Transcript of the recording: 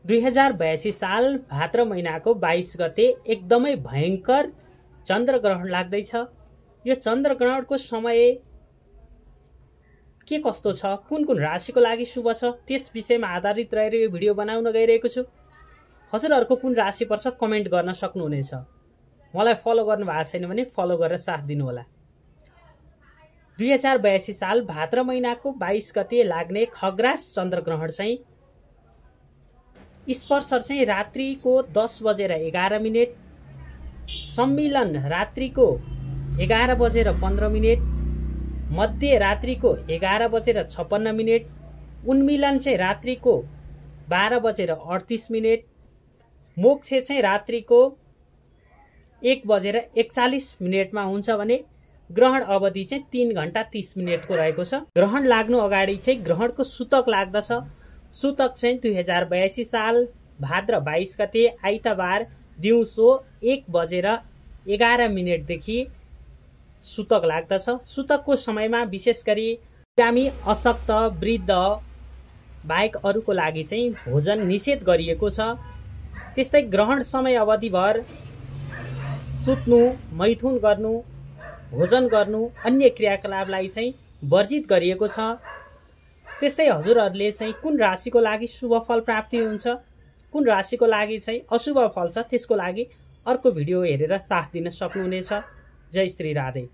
2082 साल भाद्र महिनाको 22 गते एकदमै भयंकर चन्द्रग्रहण लाग्दैछ। यो चन्द्रग्रहणको समय के कस्तो छ, कुन कुन राशिको लागि शुभ छ, त्यस विषयमा आधारित रहेर यो भिडियो बनाउन गइरहेको छु। हजुरहरूको कुन राशि पर्छ कमेन्ट गर्न सक्नुहुनेछ। मलाई फलो गर्नु भएको छैन भने फलो गरेर साथ दिनुहोला। 2082 साल भाद्र महिनाको 22 गते लाग्ने खग्रास चन्द्रग्रहण चाहिँ स्पर्शर चाहिँ रात्रिको 10:11, सम्मिलन रात्रिको 11:15, मध्य रात्रिको 11:56, उन्मिलन चाहिँ रात्रिको 12:38, मोक्ष चाहिँ रात्रिको 1:41 हुन्छ भने ग्रहण अवधि चाहिँ 3 घण्टा 30 मिनटको रहेको छ। ग्रहण लाग्नु अगाडि चाहिँ ग्रहणको सूतक लाग्दछ। सूतक चाहिँ 2082 साल भाद्र 22 गते आइतबार दिउँसो 1:11 देखि सूतक लाग्दछ। सूतकको समयमा विशेष गरी बिरामी, अशक्त, वृद्ध बाहेक अरूको लागि चाहिँ भोजन निषेध गरिएको छ। त्यस्तै ग्रहण समय अवधिभर सुत्नु, मैथुन गर्नु, भोजन गर्नु, अन्य क्रियाकलापलाई चाहिँ वर्जित गरिएको छ। त्यस्तै हजुरहरूले चाहिँ कुन राशिको लागि शुभ फल प्राप्ति हुन्छ, कुन राशिको लागि चाहिँ अशुभ फल छ, त्यसको लागि अर्को भिडियो हेरेर साथ दिन सक्नुहुनेछ। जय श्री राधे।